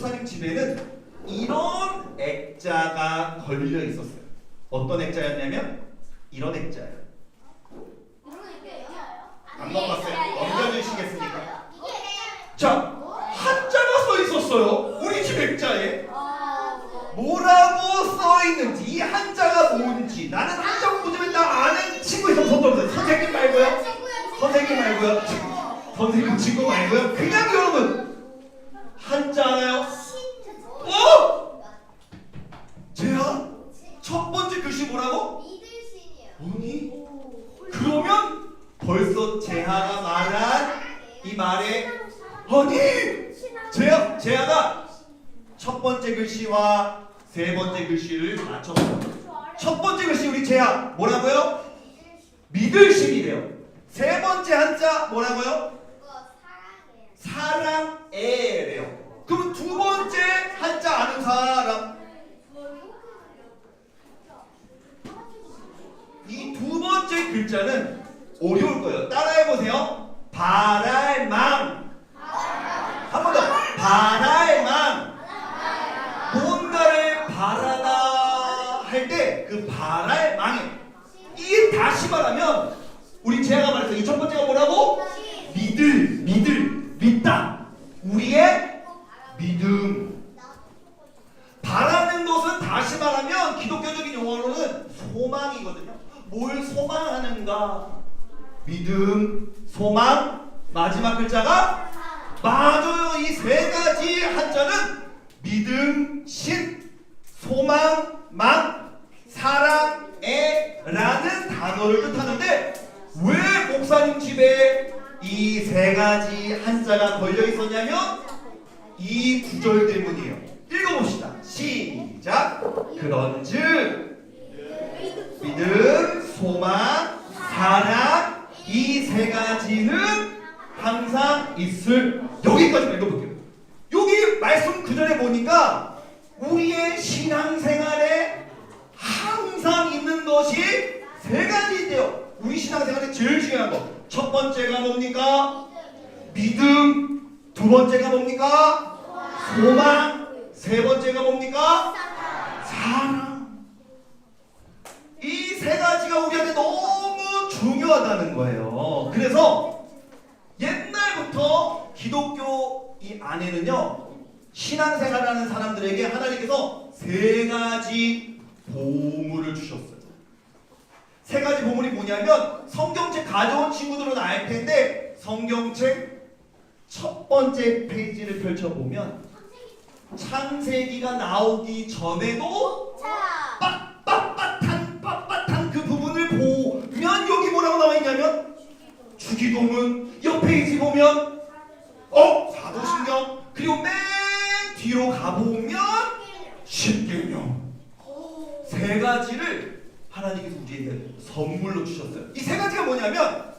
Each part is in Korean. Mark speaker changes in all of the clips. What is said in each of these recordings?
Speaker 1: 목사님 집에는 이런 액자가 걸려 있었어요. 어떤 액자였냐면 이런 액자예요. 안 넘어갔어요? 넘겨주시겠습니까? 자, 한자가 써 있었어요. 우리 집 액자에. 뭐라고 써 있는지, 이 한자가 뭔지, 나는 한자 공부 좀 했다 아는 친구 있으면 손 들어보세요. 선생님 말고요. 선생님 말고요. 선생님 친구 말고요. 그냥 여러분 한자 알아요? 제가 첫 번째 글씨 뭐라고? 아니, 그러면 벌써 제하가 말한 이 말에 아니, 제하가 첫 번째 글씨와 세 번째 글씨를 맞췄어요. 첫 번째 글씨 우리 제하 뭐라고요? 믿으심이래요. 세 번째 한자 뭐라고요? 사랑해래요. 그럼 두 번째 한자 아는 사람? 이 두 번째 글자는 어려울 거예요. 따라해보세요. 바랄망. 한 번 더. 바랄망. 뭔가를 바라다 할 때 그 바랄망에 이게 다시 말하면 우리 제가 말했어요. 이 첫 번째가 뭐라고? 믿다. 우리의 믿음. 바라는 것은 다시 말하면 기독교적인 용어로는 소망이거든요. 뭘 소망하는가? 믿음, 소망, 마지막 글자가 맞아요. 이 세 가지 한자는 믿음, 신, 소망, 망, 사랑에 라는 단어를 뜻하는데 왜 목사님 집에 이 세 가지 한자가 걸려 있었냐면 이 구절 때문이에요. 읽어봅시다. 시작. 그런즉 믿음, 소망, 사랑 이 세 가지는 항상 있을. 여기까지만 읽어볼게요. 여기 말씀 그 전에 보니까 우리의 신앙생활에 항상 있는 것이 세 가지인데요. 우리 신앙생활에 제일 중요한 거 첫 번째가 뭡니까? 믿음. 두 번째가 뭡니까? 소망. 세 번째가 뭡니까? 사랑. 이 세 가지가 우리한테 너무 중요하다는 거예요. 그래서 옛날부터 기독교 이 안에는요, 신앙생활하는 사람들에게 하나님께서 세 가지 보물을 주셨어요. 세 가지 보물이 뭐냐면 성경책 가져온 친구들은 알 텐데 성경책 첫 번째 페이지를 펼쳐보면 창세기가 나오기 전에도 빳빳한 그 부분을 보면 여기 뭐라고 나와 있냐면 주기도문, 옆 페이지 보면 사도신경, 그리고 맨 뒤로 가보면 십계명. 세 가지를 하나님께서 우리에게 선물로 주셨어요. 이 세 가지가 뭐냐면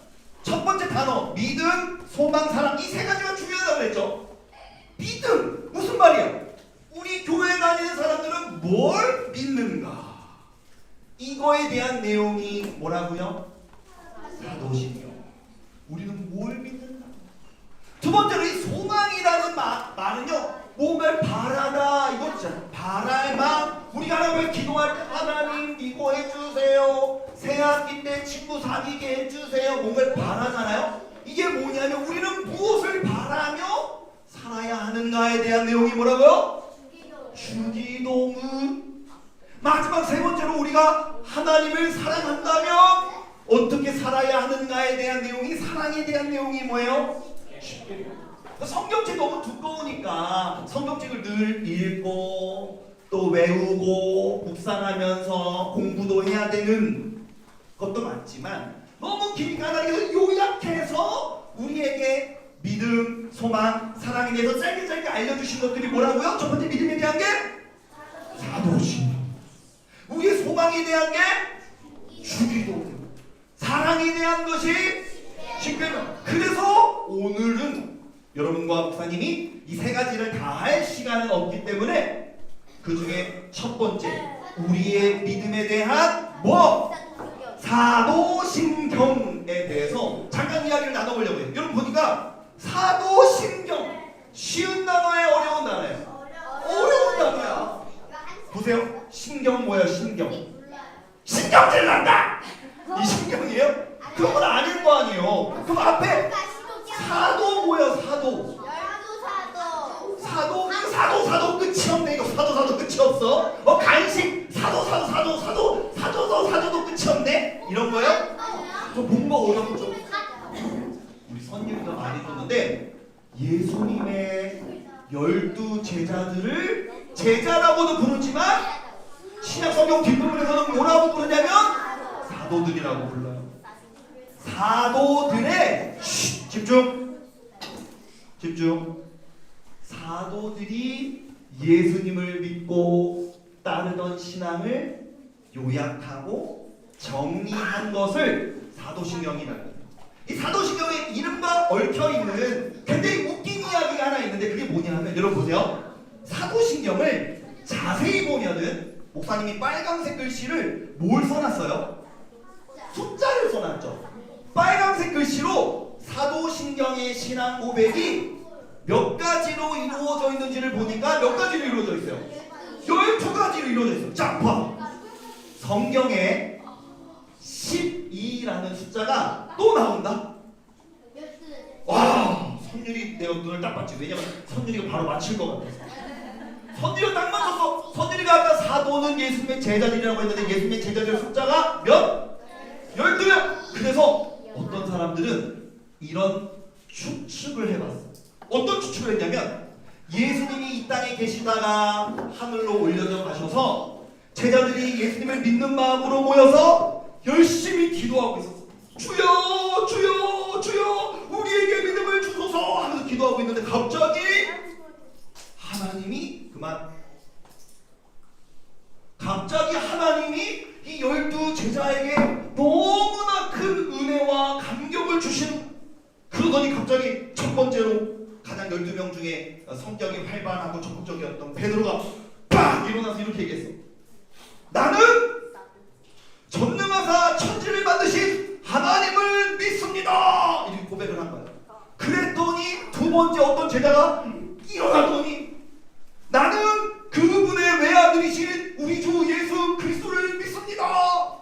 Speaker 1: 첫 번째 단어 믿음, 소망, 사랑. 이 세 가지가 중요하다고 그랬죠. 믿음 무슨 말이야? 우리 교회 다니는 사람들은 뭘 믿는가? 이거에 대한 내용이 뭐라고요? 사도신경. 우리는 뭘 믿는가? 두 번째로 이 소망이라는 말은요, 뭔가를 바라다 이거잖아요. 바랄망. 우리가 하나님을 기도할 때 하나님 이거 해주세요. 새학기 때 친구 사귀게 해주세요. 뭔가를 바라잖아요. 이게 뭐냐면 우리는 무엇을 바라며 살아야 하는가에 대한 내용이 뭐라고요? 주기도문. 마지막 세 번째로 우리가 하나님을 사랑한다면 어떻게 살아야 하는가에 대한 내용이, 사랑에 대한 내용이 뭐예요? 성경책이 너무 두꺼우니까 성경책을 늘 읽고 또 외우고 묵상하면서 공부도 해야 되는 것도 맞지만 너무 기니까 하나님께서 요약해서 우리에게 믿음, 소망, 사랑에 대해서 짧게 알려주신 것들이 뭐라고요? 첫 번째 믿음에 대한 게 사도신경, 우리의 소망에 대한 게 주기도문, 사랑에 대한 것이 십계명. 그래서 오늘은 여러분과 목사님이 이 세 가지를 다 할 시간은 없기 때문에 그 중에 첫 번째 우리의 믿음에 대한 사도신경에 대해서 잠깐 이야기를 나눠보려고 해요. 여러분 보니까 사도신경 쉬운 단어에 어려운 단어예요. 보세요. 신경 뭐예요? 신경질 난다. 이 신경이에요? 그건 아닐 거 아니에요. 그럼 앞에 사도 뭐예요? 사도 끝이 없네. 이거 사도 끝이 없어. 간식 사도도 끝이 없네. 이런 거예요? 좀 뭔가 어렵죠. 우리 선율이가 많이 듣는데 예수님의 12제자들을 제자라고도 부르지만 신약 성경 뒷부분에서는 뭐라고 부르냐면 사도들이라고 불러요. 사도들의 집중. 사도들이 예수님을 믿고 따르던 신앙을 요약하고 정리한 것을 사도신경이라고 해요. 이 사도신경에 이름과 얽혀있는 굉장히 웃긴 이야기가 하나 있는데 그게 뭐냐 하면 여러분 보세요. 사도신경을 자세히 보면은 목사님이 빨간색 글씨를 뭘 써놨어요? 숫자를 써놨죠. 빨간색 글씨로 사도신경의 신앙 고백이 몇 가지로 이루어져 있는지를 보니까 몇 가지로 이루어져 있어요? 12가지로 이루어져 있어요. 자, 봐. 성경에 12라는 숫자가 또 나온다. 와, 선율이 내가 눈을 딱 봤지. 왜냐면 선율이가 바로 맞힐 것 같아서. 선율이가 딱 맞췄어. 선율이가 아까 사도는 예수님의 제자들이라고 했는데 예수님의 제자들 숫자가 몇? 12명. 그래서 어떤 사람들은 이런 추측을 해봤어. 어떤 추측을 했냐면 예수님이 이 땅에 계시다가 하늘로 올려져 가셔서 제자들이 예수님을 믿는 마음으로 모여서 열심히 기도하고 있었어. 주여 주여 주여 우리에게 믿음을 주소서 하면서 기도하고 있는데 갑자기 하나님이 이 12제자에게 너무나 큰 은혜와 감격을 주신. 그러더니 갑자기 첫 번째로 가장 12명 중에 성격이 활발하고 적극적이었던 베드로가 빡 일어나서 이렇게 얘기했어. 나는 전능하사 천지를 만드신 하나님을 믿습니다. 이렇게 고백을 한 거야. 그랬더니 두 번째 어떤 제자가 일어나더니 나는 그분의 외아들이신 우리 주 예수 그리스도를 믿습니다.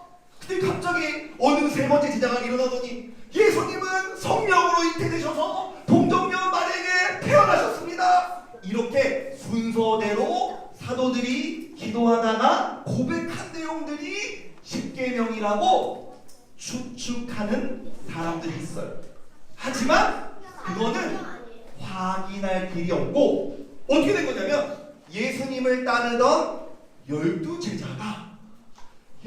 Speaker 1: 근데 갑자기 어느 세 번째 제자가 일어나더니 예수님은 성령으로 잉태되셔서 동정녀 마리아에게 태어나셨습니다. 이렇게 순서대로 사도들이 기도하다가 고백한 내용들이 십계명이라고 추측하는 사람들이 있어요. 하지만 그거는 확인할 길이 없고 어떻게 된 거냐면 예수님을 따르던 12제자가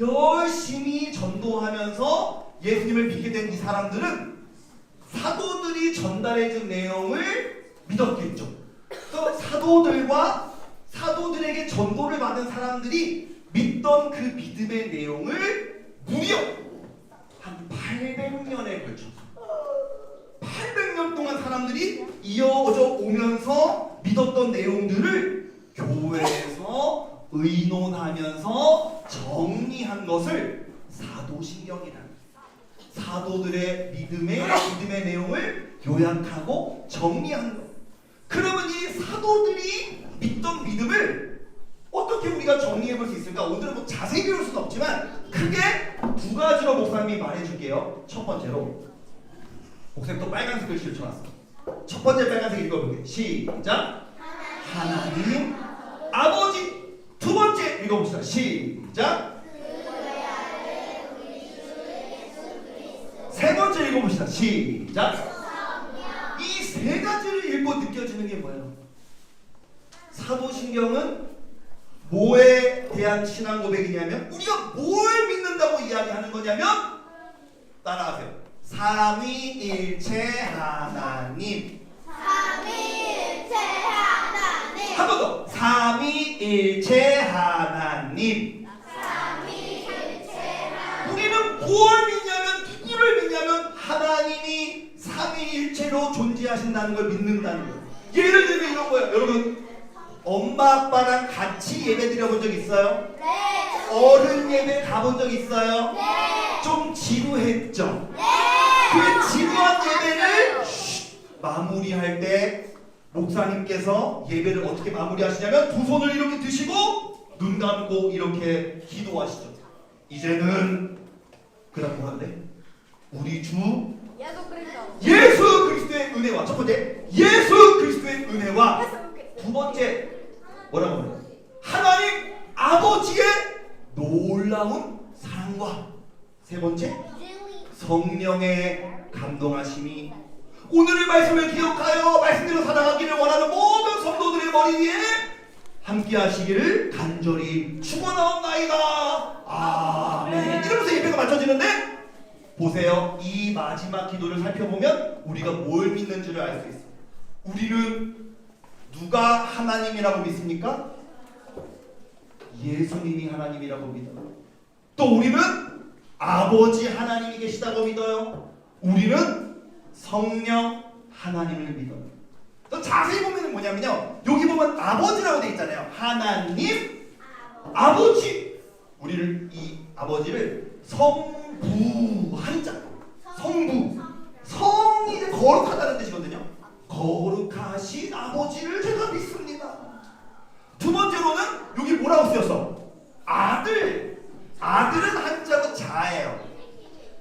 Speaker 1: 열심히 전도하면서 예수님을 믿게 된 이 사람들은 사도들이 전달해준 내용을 믿었겠죠. 또 사도들과 사도들에게 전도를 받은 사람들이 믿던 그 믿음의 내용을 무려 한 800년에 걸쳐서 800년 동안 사람들이 이어져 오면서 믿었던 내용들을 교회에서 의논하면서 정리한 것을 사도신경이라는, 사도들의 믿음의 내용을 요약하고 정리한 것. 그러면 이 사도들이 믿던 믿음을 어떻게 우리가 정리해 볼 수 있을까? 오늘은 뭐 자세히 배울 수는 없지만 크게 두 가지로 목사님이 말해줄게요. 첫 번째로 목사님 또 빨간색 글씨를 쳐놨어. 첫 번째 빨간색 읽어볼게요. 시작. 하나님 아버지. 두 번째 읽어봅시다. 시작. 세 번째 읽어봅시다. 시작. 이 세 가지를 읽고 느껴지는 게 뭐예요? 사도신경은 뭐에 대한 신앙 고백이냐면 우리가 뭘 믿는다고 이야기하는 거냐면 따라하세요. 삼위일체 하나님.
Speaker 2: 삼위일체 하나님.
Speaker 1: 한 번 더. 삼위일체 하나님.
Speaker 2: 삼위일체 하나님.
Speaker 1: 우리는 뭘 믿냐면 누구를 믿냐면 하나님이 삼위일체로 존재하신다는 걸 믿는다는 거예요. 예를 들면 이런 거예요. 여러분 엄마 아빠랑 같이 예배 드려본 적 있어요?
Speaker 2: 네.
Speaker 1: 어른 예배 가본 적 있어요?
Speaker 2: 네.
Speaker 1: 좀 지루했죠?
Speaker 2: 네.
Speaker 1: 그 지루한 예배를 마무리할 때 목사님께서 예배를 어떻게 마무리하시냐면 두 손을 이렇게 드시고 눈 감고 이렇게 기도하시죠. 이제는 그다음 뭐한대? 우리 주 예수 그리스도의 은혜와, 첫 번째 예수 그리스도의 은혜와, 두 번째 뭐라고 해요? 하나님 아버지의 놀라운 사랑과, 세 번째 성령의 감동하심이 오늘의 말씀을 기억하여 말씀대로 살아가기를 원하는 모든 성도들의 머리 위에 함께 하시기를 간절히 축원하옵나이다. 아멘. 이러면서 예배가 맞춰지는데, 보세요. 이 마지막 기도를 살펴보면 우리가 뭘 믿는 줄을 알 수 있어요. 우리는 누가 하나님이라고 믿습니까? 예수님이 하나님이라고 믿어요. 또 우리는 아버지 하나님이 계시다고 믿어요. 우리는 성령 하나님을 믿어요. 또 자세히 보면 뭐냐면요, 여기 보면 아버지라고 되어 있잖아요. 하나님 아버지. 우리를, 이 아버지를 성부, 한자 성부, 성이 이제 거룩하다는 뜻이거든요. 거룩하신 아버지를 제가 믿습니다. 두 번째로는 여기 뭐라고 쓰였어? 아들. 아들은 한자로 자예요.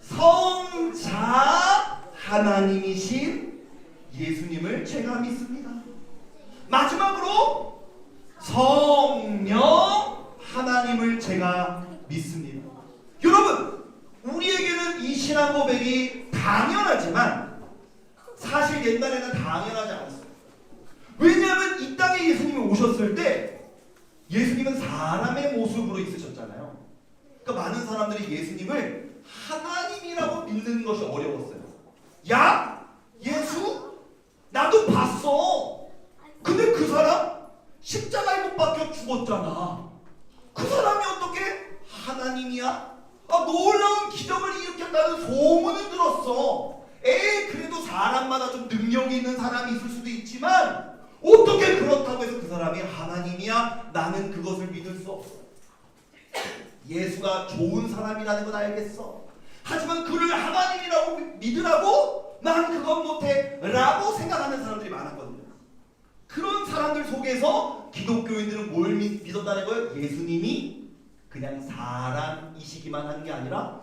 Speaker 1: 성자 하나님이신 예수님을 제가 믿습니다. 마지막으로 성령 하나님을 제가 믿습니다. 여러분, 우리에게는 이 신앙 고백이 당연하지만 사실 옛날에는 당연하지 않았어요. 왜냐하면 이 땅에 예수님이 오셨을 때 예수님은 사람의 모습으로 있으셨잖아요. 그러니까 많은 사람들이 예수님을 하나님이라고 믿는 것이 어려웠어요. 야, 예수? 나도 봤어. 근데 그 사람 십자가에 못 박혀 죽었잖아. 그 사람이 어떻게 하나님이야? 놀라운 기적을 일으켰다는 소문을 들었어. 그래도 사람마다 좀 능력이 있는 사람이 있을 수도 있지만 어떻게 그렇다고 해서 그 사람이 하나님이야? 나는 그것을 믿을 수 없어. 예수가 좋은 사람이라는 건 알겠어. 하지만 그를 하나님이라고 믿으라고? 난 그건 못해 라고 생각하는 사람들이 많았거든요. 그런 사람들 속에서 기독교인들은 뭘 믿었다는 거예요? 예수님이 그냥 사람이시기만 한 게 아니라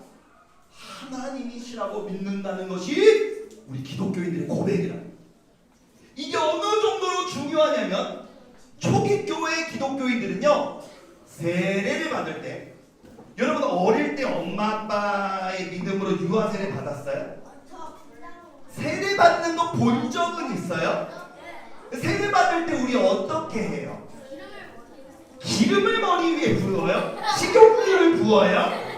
Speaker 1: 하나님이시라고 믿는다는 것이 우리 기독교인들의 고백이라. 이게 어느 정도로 중요하냐면, 초기 교회 기독교인들은요, 세례를 받을 때, 여러분 어릴 때 엄마 아빠의 믿음으로 유아 세례 받았어요? 세례 받는 거 본 적은 있어요? 세례 받을 때 우리 어떻게 해요? 기름을 머리 위에 부어요? 식용유를 부어요?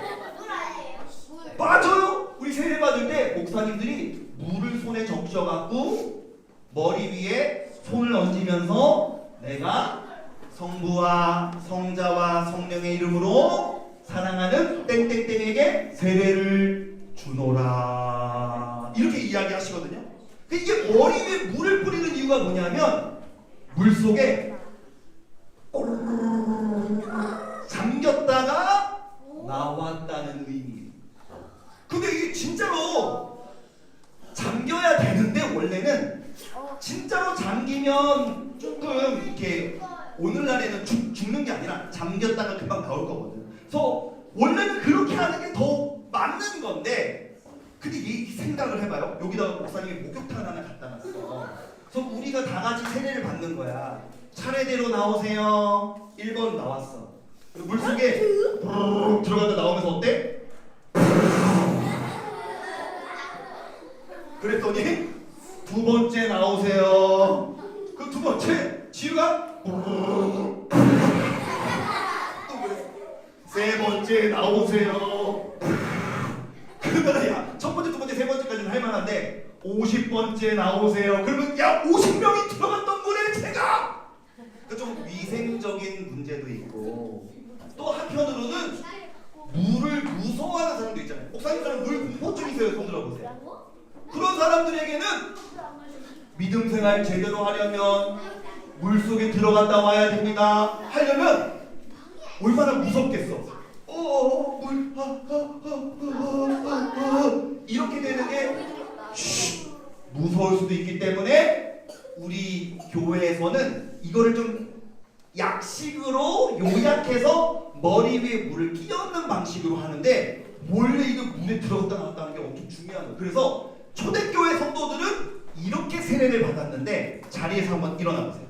Speaker 1: 맞아요. 우리 세례 받을 때 목사님들이 물을 손에 적셔갖고 머리 위에 손을 얹으면서 내가 성부와 성자와 성령의 이름으로 사랑하는 땡땡땡에게 세례를 주노라, 이렇게 이야기하시거든요. 이게 머리 위에 물을 뿌리는 이유가 뭐냐면 물속에 잠겼다가 나왔다는 의미예요. 근데 이게 진짜로 잠겨야 되는데, 원래는 진짜로 잠기면 조금 이렇게 오늘날에는 죽는 게 아니라 잠겼다가 금방 나올 거거든. 그래서 원래는 그렇게 하는 게 더 맞는 건데, 근데 이 생각을 해봐요. 여기다가 목사님이 목욕탕 하나 갖다 놨어. 그래서 우리가 다 같이 세례를 받는 거야. 차례대로 나오세요. 1번 나왔어. 물속에 들어갔다 나오면서 어때? 그랬더니 두 번째 나오세요. 그 두 번째 지우가 또 그래. 세 번째 나오세요. 그러면 야, 첫 번째, 두 번째, 세 번째까지는 할 만한데 50번째 나오세요. 그러면 야, 50명이 들어갔던 물에 제가 좀 위생적인 문제도 있고, 또 한편으로는 물을 무서워하는 사람도 있잖아요. 목사님처럼 물 공포증 있어요. 손 들어보세요. 그런 사람들에게는 믿음 생활 제대로 하려면 물속에 들어갔다 와야 됩니다. 하려면 얼마나 무섭겠어. 이렇게 되는 게 무서울 수도 있기 때문에 우리 교회에서는 이거를 좀 약식으로 요약해서 머리 위에 물을 끼얹는 방식으로 하는데 원래 이거 물에 들어갔다 나왔다는 게 엄청 중요한 거예요. 그래서 초대교회 성도들은 이렇게 세례를 받았는데 자리에서 한번 일어나 보세요.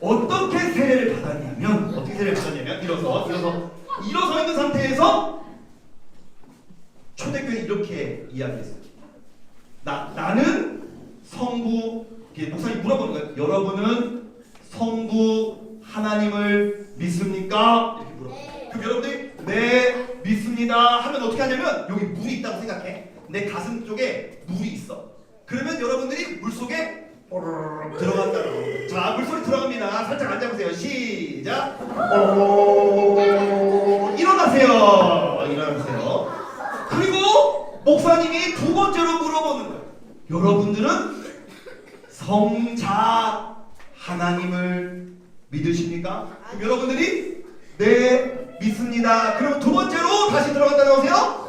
Speaker 1: 어떻게 세례를 받았냐면 일어서 있는 상태에서 초대교회는 이렇게 이야기했어요. 나는 성부, 목사님 물어보는 거예요. 여러분은 성부 하나님을 믿습니까? 이렇게 물어봐요. 그럼 여러분들이 네 믿습니다 하면 어떻게 하냐면 여기 물이 있다고 생각해. 내 가슴 쪽에 물이 있어. 그러면 여러분들이 물속에 들어간다고. 자, 물소리 들어갑니다. 살짝 앉아보세요. 시작. 일어나세요. 그리고 목사님이 두 번째로 물어보는 거예요. 여러분들은 성자 하나님을 믿으십니까? 그럼 여러분들이 네 믿습니다. 그럼 두 번째로 다시 들어갔다 나오세요.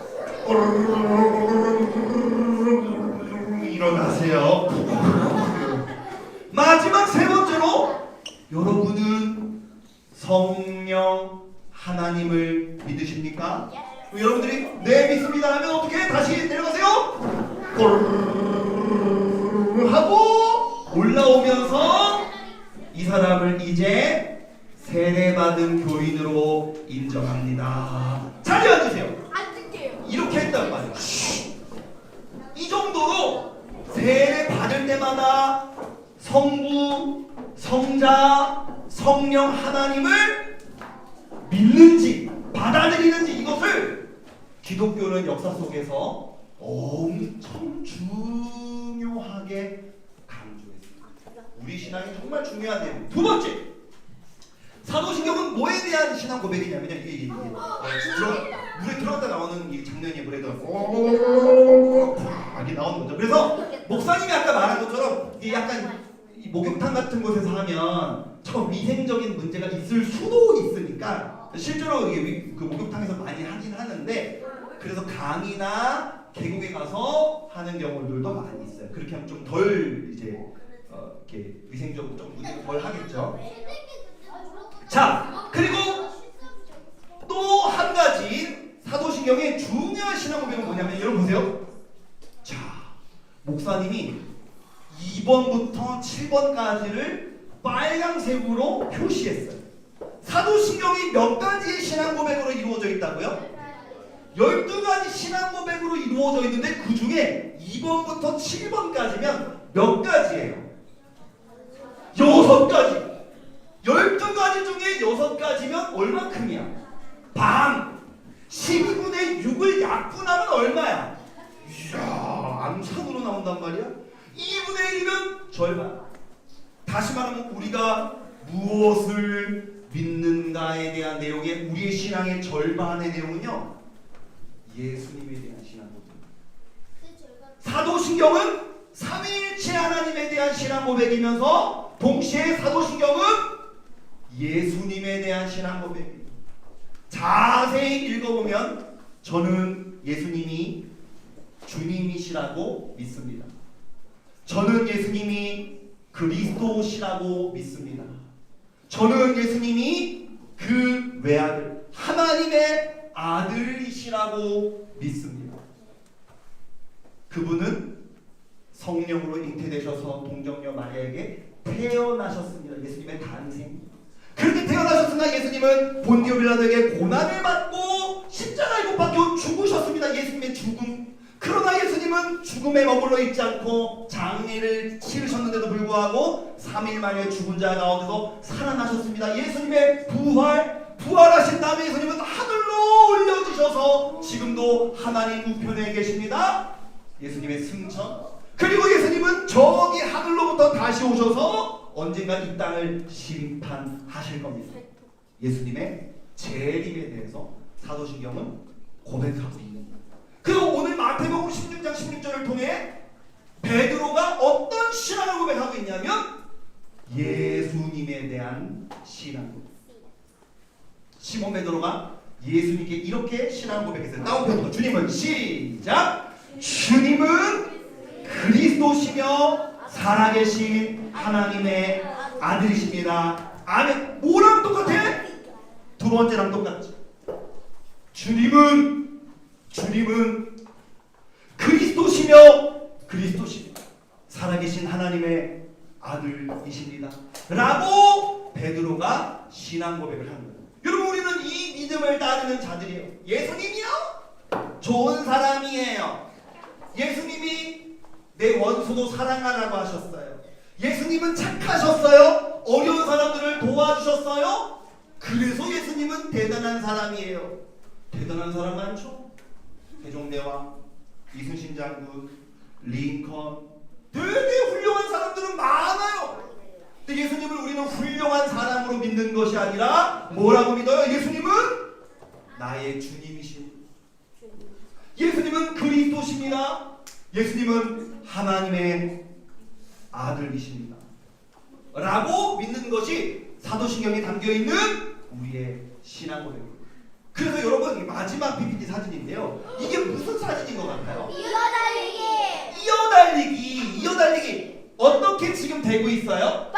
Speaker 1: 일어나세요. 마지막 세 번째로 여러분은 성령 하나님을 믿으십니까? 여러분들이 네 믿습니다 하면 어떻게 다시 내려가세요? 하고 올라오면서 이 사람을 이제 세례받은 교인으로 인정합니다. 자리에 앉으세요. 이렇게 했단 말이에요. 이 정도로 세례 받을 때마다 성부, 성자, 성령 하나님을 믿는지 받아들이는지 이것을 기독교는 역사 속에서 엄청 중요하게 강조했습니다. 우리 신앙이 정말 중요한 내용. 두 번째, 사도신경은 뭐에 대한 신앙 고백이냐면요. 이게 물에 들어갔다 나오는 이 장면이 물에 들어가서 이렇게 나오는 거죠. 그래서 목사님이 아까 말한 것처럼 이게 약간 이 목욕탕 같은 곳에서 하면 참 위생적인 문제가 있을 수도 있으니까 실제로 이게 그 목욕탕에서 많이 하긴 하는데 그래서 강이나 계곡에 가서 하는 경우들도 많이 있어요. 그렇게 하면 좀 덜 이제 이렇게 위생적으로 좀 문제가 덜 하겠죠. 자, 그리고 또 한 가지 사도신경의 중요한 신앙 고백은 뭐냐면 여러분 보세요. 자, 목사님이 2번부터 7번까지를 빨강색으로 표시했어요. 사도신경이 몇 가지의 신앙 고백으로 이루어져 있다고요? 12가지 신앙 고백으로 이루어져 있는데 그 중에 2번부터 7번까지면 몇 가지예요? 6가지. 12가지 중에 6가지면 얼마큼이야? 반. 12분의 6을 약분하면 얼마야? 이야, 암산으로 나온단 말이야? 2분의 1이면 절반. 다시 말하면 우리가 무엇을 믿는가에 대한 내용의 우리의 신앙의 절반의 내용은요, 예수님에 대한 신앙고백. 사도신경은 삼위일체 하나님에 대한 신앙 고백이면서 동시에 사도신경은 예수님에 대한 신앙 고백입니다. 자세히 읽어보면 저는 예수님이 주님이시라고 믿습니다. 저는 예수님이 그리스도시라고 믿습니다. 저는 예수님이 그 외아들 하나님의 아들이시라고 믿습니다. 그분은 성령으로 잉태되셔서 동정녀 마리아에게 태어나셨습니다. 예수님의 탄생. 그렇게 태어나셨으나 예수님은 본디오 빌라도에게 고난을 받고 십자가에 못 박혀 죽으셨습니다. 예수님의 죽음. 그러나 예수님은 죽음에 머물러 있지 않고 장례를 치르셨는데도 불구하고 3일 만에 죽은 자 가운데서 살아나셨습니다. 예수님의 부활하신 다음에 예수님은 하늘로 올려지셔서 지금도 하나님 우편에 계십니다. 예수님의 승천. 그리고 예수님은 저기 하늘로부터 다시 오셔서 언젠가 이 땅을 심판하실 겁니다. 예수님의 재림에 대해서 사도신경은 고백하고 있는 거예요. 그리고 오늘 마태복음 16장 16절을 통해 베드로가 어떤 신앙을 고백하고 있냐면 예수님에 대한 신앙 고백. 시몬 베드로가 예수님께 이렇게 신앙 고백했어요. 따옴표부터 주님은 시작. 주님은 그리스도시며 살아계신 하나님의 아들이십니다. 아멘. 뭐랑 똑같아? 두 번째랑 똑같지. 주님은 그리스도시며 살아계신 하나님의 아들이십니다. 라고 베드로가 신앙 고백을 하는 거예요. 여러분, 우리는 이 믿음을 따르는 자들이에요. 예수님이요? 좋은 사람이에요. 예수님이 내 원수도 사랑하라고 하셨어요. 예수님은 착하셨어요. 어려운 사람들을 도와주셨어요. 그래서 예수님은 대단한 사람이에요. 대단한 사람 많죠? 세종대왕, 이순신 장군, 링컨, 되게 훌륭한 사람들은 많아요. 근데 예수님을 우리는 훌륭한 사람으로 믿는 것이 아니라 뭐라고 믿어요? 예수님은 나의 주님이십니다. 예수님은 그리스도십니다. 예수님은 하나님의 아들이십니다. 라고 믿는 것이 사도신경에 담겨있는 우리의 신앙 고백입니다. 그래서 여러분, 마지막 PPT 사진인데요. 이게 무슨 사진인 것 같아요? 이어달리기. 어떻게 지금 되고 있어요?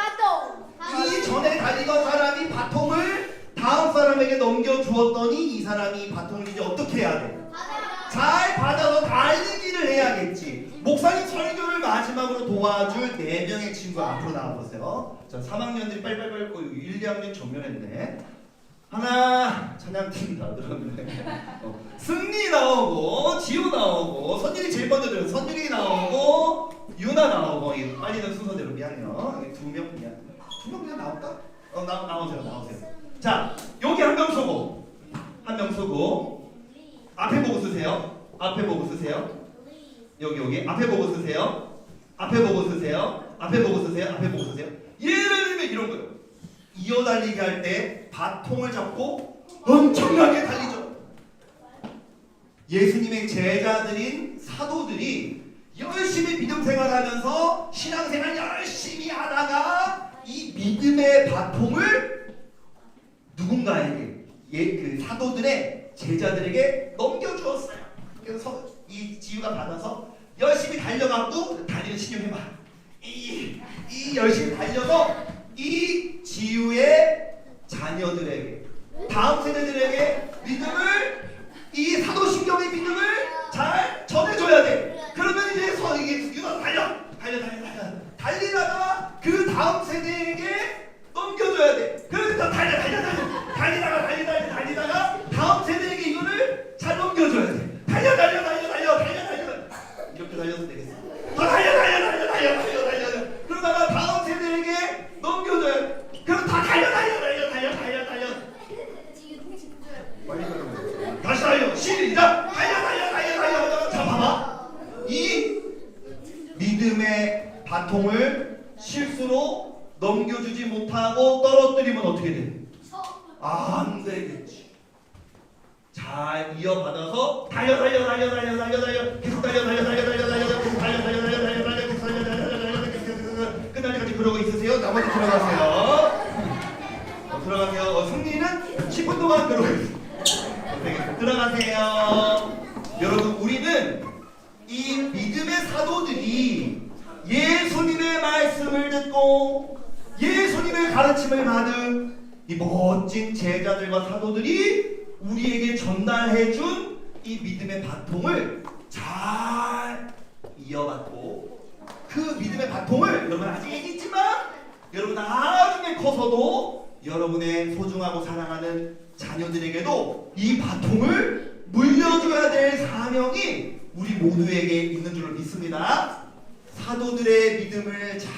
Speaker 1: 이 전에 달리던 사람이 바통을 다음 사람에게 넘겨주었더니 이 사람이 바통을 이제 어떻게 해야 돼? 잘 받아서 달리기를 해야겠지. 목사님 설교를 마지막으로 도와줄 4명의 친구 앞으로 나와보세요. 자, 3학년들이 빨리빨리 1, 2학년 전면했네. 하나, 찬양팀 다 들었네. 승리 나오고, 지우 나오고, 선율이 제일 먼저 들었어. 선율이 나오고, 유나 나오고. 빨리는 순서대로 미안해요. 2명 그냥. 2명 그냥 나올까? 나오세요. 자, 여기 한 명 서고. 앞에 보고 쓰세요. 여기. 앞에 보고 쓰세요. 예를 들면 이런 거예요. 이어달리기 할 때 바통을 잡고 엄청나게 달리죠. 예수님의 제자들인 사도들이 열심히 믿음 생활하면서 신앙생활 열심히 하다가 이 믿음의 바통을 누군가에게, 그 사도들의 제자들에게 넘겨주었어요. 그래서 이 지유가 받아서 열심히 달려가고, 달리는 신용해봐. 이 열심히 달려서 이 지유의 자녀들에게, 다음 세대들에게 믿음을, 이 사도신경의 믿음을 잘 전해줘야 돼. 그러면 이제 이게 유나 달리다가 그 다음 세대에게 넘겨줘야 돼. 그러니까 달리다가 다음 세대에게 이거를 잘 넘겨줘야 돼. 달려. 이렇게 달려도 되겠어. 더 달려. 그러다가 다음 세대에게 넘겨줘야 돼. 그럼 다 달려. 빨리 가요. 다시 달려. 시작. 달려. 자, 봐봐. 이 믿음의 바통을 실수로 넘겨주지 못하고 떨어뜨리면 어떻게 돼? 안 되겠지. 잘 이어받아서 달려. 계속 달려. 끝날때까지 그러고 있으세요. 나머지 들어가세요. 승리는 10분 동안 그러고 있어요. 들어가세요. 여러분, 우리는 이 믿음의 사도들이 예수님의 말씀을 듣고 예수님의 가르침을 받은 이 멋진 제자들과 사도들이 우리에게 전달해준 이 믿음의 바통을 잘 이어받고, 그 믿음의 바통을 여러분 아직 얘기했지만 여러분 나중에 커서도 여러분의 소중하고 사랑하는 자녀들에게도 이 바통을 물려줘야 될 사명이 우리 모두에게 있는 줄로 믿습니다. 사도들의 믿음을 잘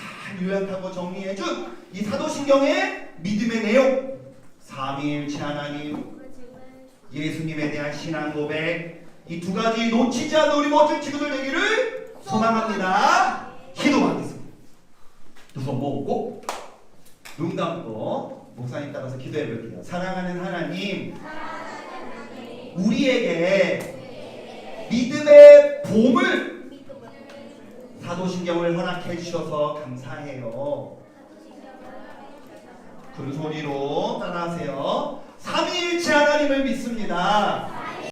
Speaker 1: 요약하고 정리해준 이 사도신경의 믿음의 내용, 삼위일체 하나님, 예수님에 대한 신앙 고백, 이 두 가지 놓치지 않는 우리 멋진 친구들 되기를 소망합니다. 기도하겠습니다. 두 손 모으고 눈 감고 목사님 따라서 기도해 볼게요. 사랑하는 하나님, 우리에게 믿음의 봄을, 사도신경을 허락해 주셔서 감사해요. 큰 소리로 따라하세요. 삼위일체 하나님을 믿습니다.